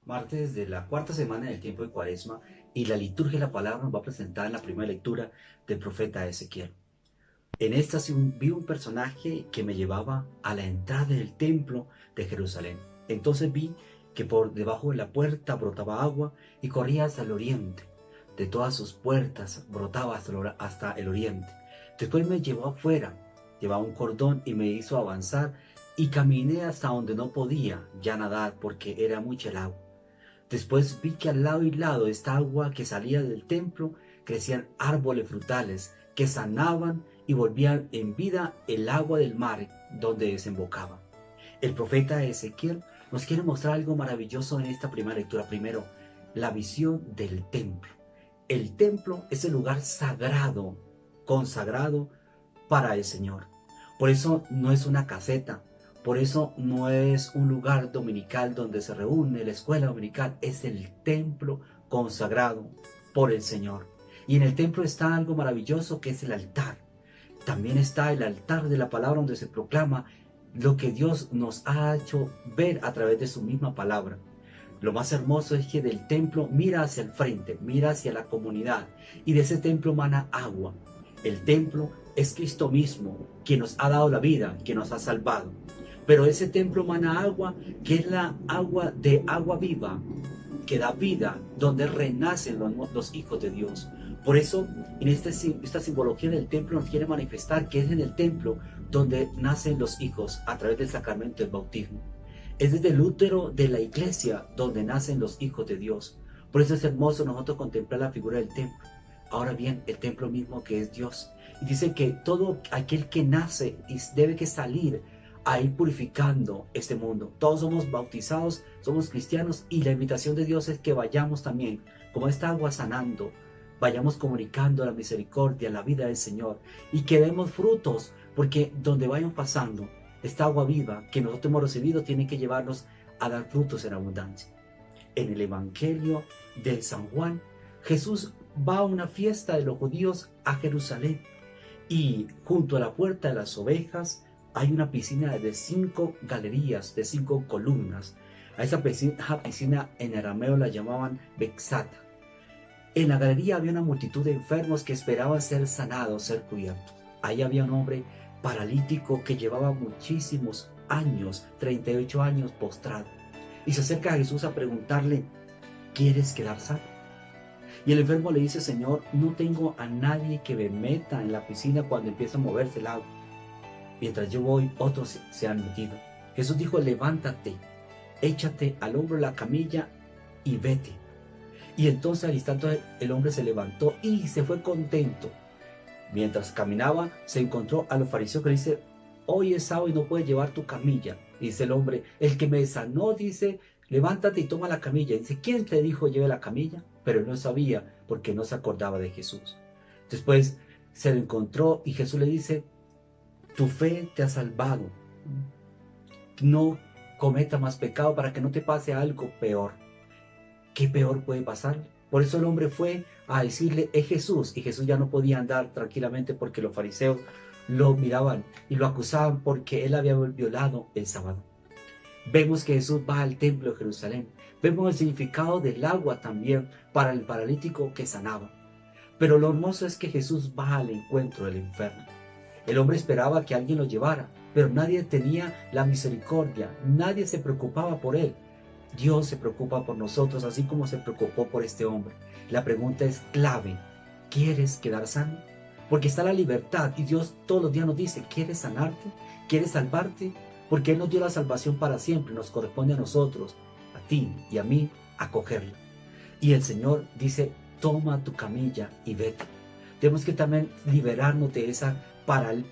martes de la cuarta semana del tiempo de Cuaresma y la liturgia de la palabra nos va a presentar en la primera lectura del profeta Ezequiel. En esta vi un personaje que me llevaba a la entrada del templo de Jerusalén. Entonces vi que por debajo de la puerta brotaba agua y corría hasta el oriente. De todas sus puertas brotaba hasta el oriente. Después me llevó afuera, llevaba un cordón y me hizo avanzar y caminé hasta donde no podía ya nadar porque era mucha el agua. Después vi que al lado y lado de esta agua que salía del templo crecían árboles frutales que sanaban y volvían en vida el agua del mar donde desembocaba. El profeta Ezequiel nos quiere mostrar algo maravilloso en esta primera lectura. Primero, la visión del templo. El templo es el lugar sagrado, consagrado para el Señor. Por eso no es una caseta, por eso no es un lugar dominical donde se reúne la escuela dominical, es el templo consagrado por el Señor. Y en el templo está algo maravilloso que es el altar. También está el altar de la palabra donde se proclama lo que Dios nos ha hecho ver a través de su misma palabra. Lo más hermoso es que del templo mira hacia el frente, mira hacia la comunidad y de ese templo mana agua. El templo es Cristo mismo, quien nos ha dado la vida, quien nos ha salvado. Pero ese templo mana agua, que es la agua de agua viva, que da vida, donde renacen los hijos de Dios. Por eso, en esta simbología del templo nos quiere manifestar que es en el templo donde nacen los hijos a través del sacramento del bautismo. Es desde el útero de la iglesia donde nacen los hijos de Dios. Por eso es hermoso nosotros contemplar la figura del templo. Ahora bien, el templo mismo que es Dios. Y dice que todo aquel que nace debe que salir a ir purificando este mundo. Todos somos bautizados, somos cristianos y la invitación de Dios es que vayamos también, como esta agua sanando, vayamos comunicando la misericordia, la vida del Señor y que demos frutos, porque donde vayan pasando, esta agua viva que nosotros hemos recibido tiene que llevarnos a dar frutos en abundancia. En el Evangelio de San Juan, Jesús va a una fiesta de los judíos a Jerusalén y junto a la puerta de las ovejas hay una piscina de 5 galerías, de 5 columnas. A esa piscina en arameo la llamaban Bexata. En la galería había una multitud de enfermos que esperaban ser sanados, ser cubiertos. Ahí había un hombre paralítico que llevaba muchísimos años, 38 años postrado. Y se acerca a Jesús a preguntarle, ¿quieres quedar sano? Y el enfermo le dice, Señor, no tengo a nadie que me meta en la piscina cuando empieza a moverse el agua. Mientras yo voy, otros se han metido. Jesús dijo, levántate, échate al hombro la camilla y vete. Y entonces al instante el hombre se levantó y se fue contento. Mientras caminaba, se encontró a los fariseos que le dice, hoy es sábado y no puedes llevar tu camilla. Y dice el hombre, el que me sanó dice, levántate y toma la camilla. Y dice, ¿quién te dijo lleve la camilla? Pero él no sabía porque no se acordaba de Jesús. Después se lo encontró y Jesús le dice, tu fe te ha salvado. No cometa más pecado para que no te pase algo peor. ¿Qué peor puede pasar? Por eso el hombre fue a decirle, es Jesús. Y Jesús ya no podía andar tranquilamente porque los fariseos lo miraban y lo acusaban porque él había violado el sábado. Vemos que Jesús va al templo de Jerusalén. Vemos el significado del agua también para el paralítico que sanaba. Pero lo hermoso es que Jesús va al encuentro del enfermo. El hombre esperaba que alguien lo llevara, pero nadie tenía la misericordia, nadie se preocupaba por él. Dios se preocupa por nosotros, así como se preocupó por este hombre. La pregunta es clave, ¿quieres quedar sano? Porque está la libertad y Dios todos los días nos dice, ¿quieres sanarte? ¿Quieres salvarte? Porque Él nos dio la salvación para siempre, nos corresponde a nosotros, a ti y a mí, acogerla. Y el Señor dice, toma tu camilla y vete. Tenemos que también liberarnos de esa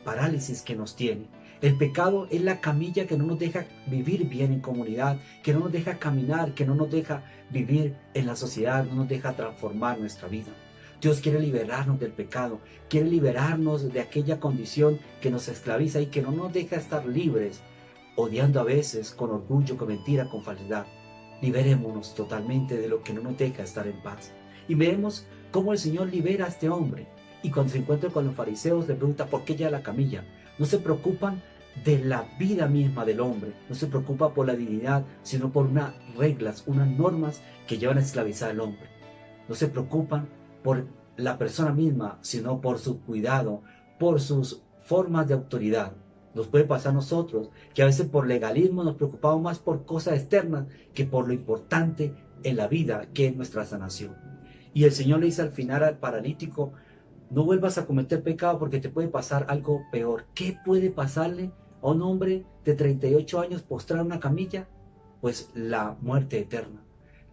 parálisis que nos tiene. El pecado es la camilla que no nos deja vivir bien en comunidad, que no nos deja caminar, que no nos deja vivir en la sociedad, no nos deja transformar nuestra vida. Dios quiere liberarnos del pecado, quiere liberarnos de aquella condición que nos esclaviza y que no nos deja estar libres, odiando a veces con orgullo, con mentira, con falsedad. Liberémonos totalmente de lo que no nos deja estar en paz. Y vemos cómo el Señor libera a este hombre. Y cuando se encuentra con los fariseos le pregunta, ¿por qué ya la camilla? No se preocupan de la vida misma del hombre. No se preocupa por la dignidad, sino por unas reglas, unas normas que llevan a esclavizar al hombre. No se preocupan por la persona misma, sino por su cuidado, por sus formas de autoridad. Nos puede pasar a nosotros que a veces por legalismo nos preocupamos más por cosas externas que por lo importante en la vida, que es nuestra sanación. Y el Señor le dice al final al paralítico: no vuelvas a cometer pecado porque te puede pasar algo peor. ¿Qué puede pasarle a un hombre de 38 años postrado en una camilla? Pues la muerte eterna.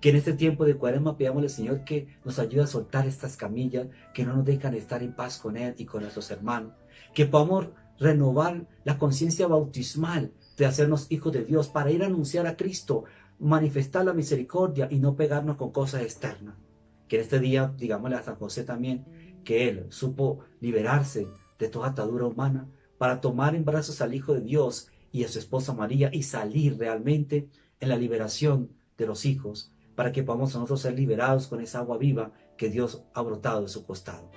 Que en este tiempo de Cuaresma pidamos al Señor que nos ayude a soltar estas camillas, que no nos dejan estar en paz con Él y con nuestros hermanos. Que podamos renovar la conciencia bautismal de hacernos hijos de Dios para ir a anunciar a Cristo, manifestar la misericordia y no pegarnos con cosas externas. Que en este día, digámosle a San José también, que él supo liberarse de toda atadura humana para tomar en brazos al Hijo de Dios y a su esposa María y salir realmente en la liberación de los hijos, para que podamos nosotros ser liberados con esa agua viva que Dios ha brotado de su costado.